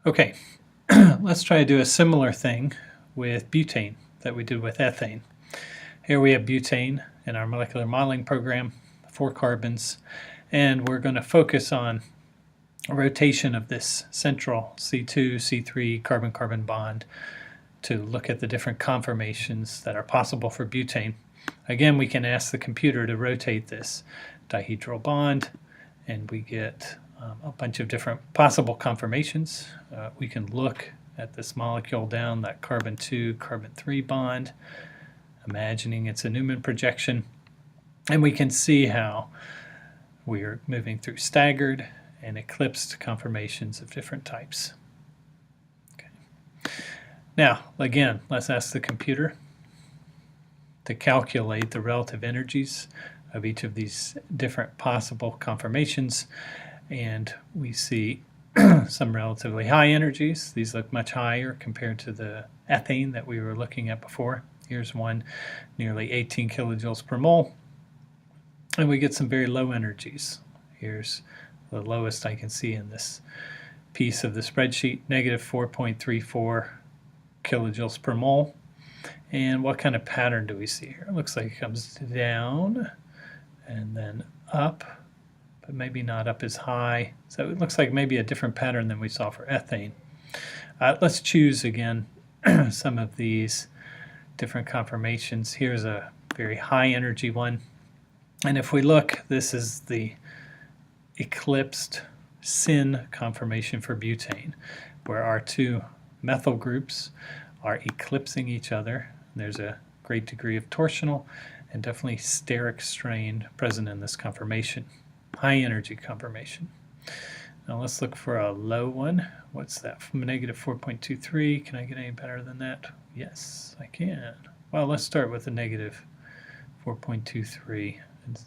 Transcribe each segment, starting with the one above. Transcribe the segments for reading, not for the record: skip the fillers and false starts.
Okay, let's try to do a similar thing with butane that we did with ethane. Here we have butane in our molecular modeling program, 4 carbons, and we're going to focus on a rotation of this central C2, C3 carbon-carbon bond to look at the different conformations that are possible for butane. Again, we can ask the computer to rotate this dihedral bond, and we get a bunch of different possible conformations. We can look at this molecule down that carbon-2, carbon-3 bond, imagining it's a Newman projection, and we can see how we are moving through staggered and eclipsed conformations of different types. Okay. Now, again, let's ask the computer to calculate the relative energies of each of these different possible conformations, and we see some relatively high energies. These look much higher compared to the ethane that we were looking at before. Here's one nearly 18 kilojoules per mole, and we get some very low energies. Here's the lowest I can see in this piece of the spreadsheet, negative 4.34 kilojoules per mole. And what kind of pattern do we see here? It looks like it comes down and then up, but maybe not up as high. So it looks like maybe a different pattern than we saw for ethane. Let's choose again some of these different conformations. Here's a very high energy one. And if we look, this is the eclipsed syn conformation for butane, where our 2 methyl groups are eclipsing each other. There's a great degree of torsional and definitely steric strain present in this conformation, high energy conformation. Now let's look for a low one. What's that? From negative 4.23. Can I get any better than that? Yes, I can. Well, let's start with a negative 4.23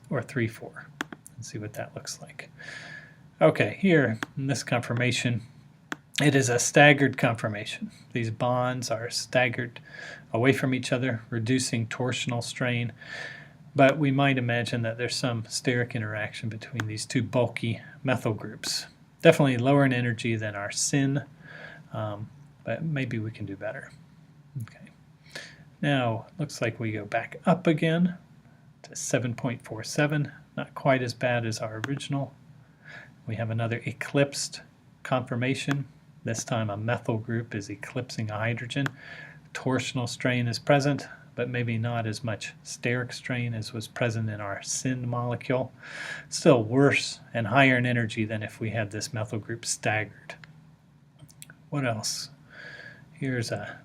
or 34 and see what that looks like. Okay, here in this conformation, it is a staggered conformation. These bonds are staggered away from each other, reducing torsional strain, but we might imagine that there's some steric interaction between these 2 bulky methyl groups. Definitely lower in energy than our syn, but maybe we can do better. Okay. Now, looks like we go back up again to 7.47, not quite as bad as our original. We have another eclipsed conformation. This time a methyl group is eclipsing a hydrogen. Torsional strain is present, but maybe not as much steric strain as was present in our syn molecule. Still worse and higher in energy than if we had this methyl group staggered. What else? Here's a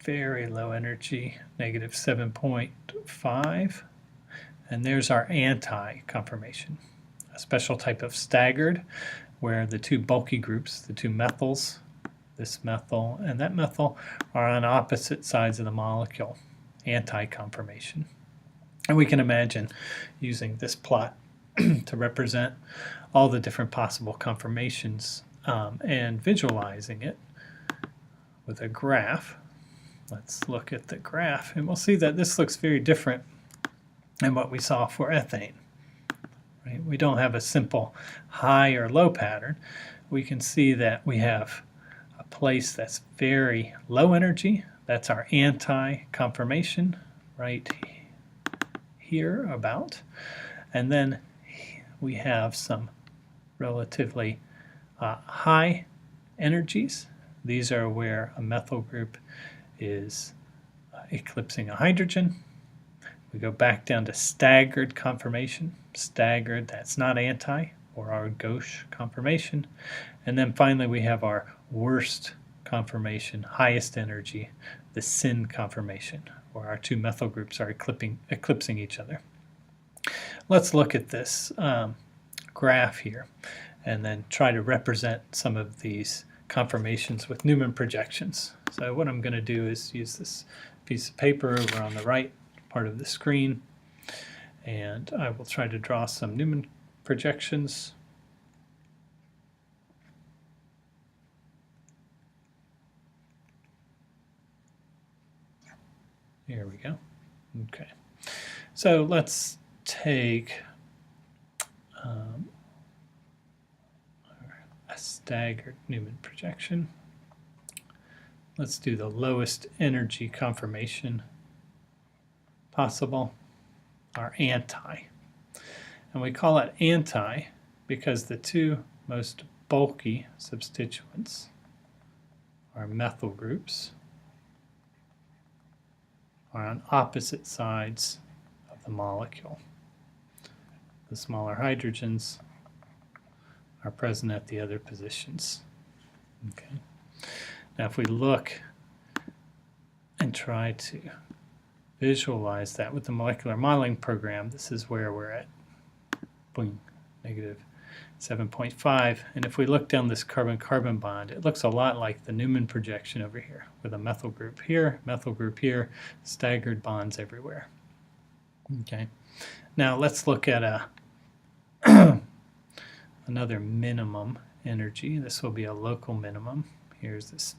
very low energy, negative 7.5, and there's our anti-conformation, a special type of staggered where the 2 bulky groups, the 2 methyls, this methyl and that methyl, are on opposite sides of the molecule, anti-conformation. And we can imagine using this plot to represent all the different possible conformations and visualizing it with a graph. Let's look at the graph, and we'll see that this looks very different than what we saw for ethane. Right? We don't have a simple high or low pattern. We can see that we have a place that's very low energy. That's our anti-conformation right here about. And then we have some relatively high energies. These are where a methyl group is eclipsing a hydrogen. We go back down to staggered conformation. Staggered, that's not anti, or our gauche conformation. And then finally we have our worst conformation, highest energy, the syn conformation, where our 2 methyl groups are eclipsing each other. Let's look at this graph here and then try to represent some of these conformations with Newman projections. So what I'm going to do is use this piece of paper over on the right part of the screen, and I will try to draw some Newman projections. Here we go. Okay, so let's take a staggered Newman projection. Let's do the lowest energy conformation possible, our anti. And we call it anti because the two most bulky substituents are methyl groups are on opposite sides of the molecule. The smaller hydrogens are present at the other positions. Okay. Now if we look and try to visualize that with the molecular modeling program, this is where we're at, boom, negative 7.5. And if we look down this carbon-carbon bond, it looks a lot like the Newman projection over here, with a methyl group here, staggered bonds everywhere. Okay. Now let's look at another minimum energy. This will be a local minimum. Here's this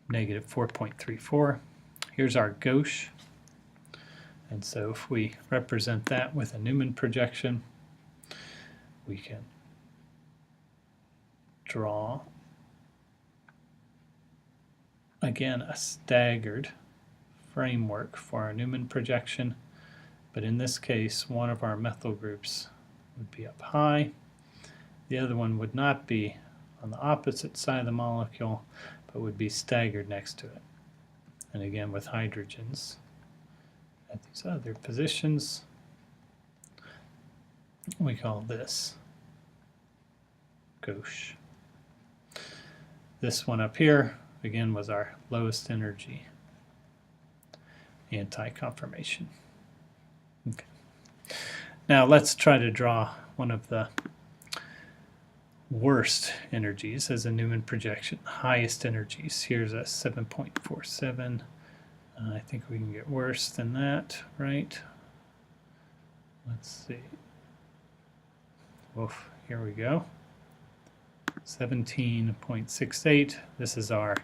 negative 4.34. Here's our gauche. And so if we represent that with a Newman projection, we can draw, again, a staggered framework for our Newman projection. But in this case, one of our methyl groups would be up high. The other one would not be on the opposite side of the molecule, but would be staggered next to it. And again, with hydrogens at these other positions, we call this gauche. This one up here, again, was our lowest energy anti-conformation. Okay. Now let's try to draw one of the worst energies as a Newman projection, highest energies. Here's a 7.47. I think we can get worse than that, right? Let's see. Oof, here we go. 17.68. This is our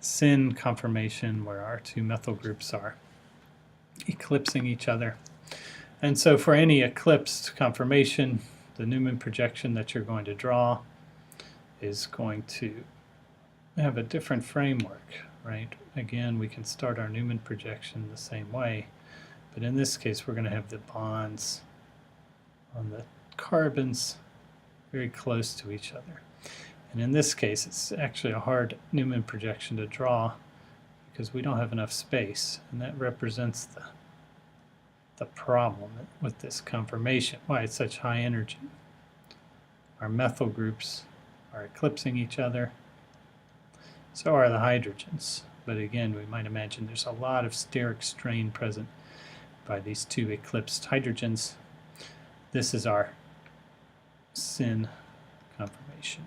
syn conformation where our two methyl groups are eclipsing each other. And so for any eclipsed conformation, the Newman projection that you're going to draw is going to have a different framework, right? Again, we can start our Newman projection the same way, but in this case we're going to have the bonds on the carbons very close to each other. And in this case it's actually a hard Newman projection to draw because we don't have enough space, and that represents the problem with this conformation, why it's such high energy. Our methyl groups are eclipsing each other, so are the hydrogens. But again, we might imagine there's a lot of steric strain present by these two eclipsed hydrogens. This is our syn conformation.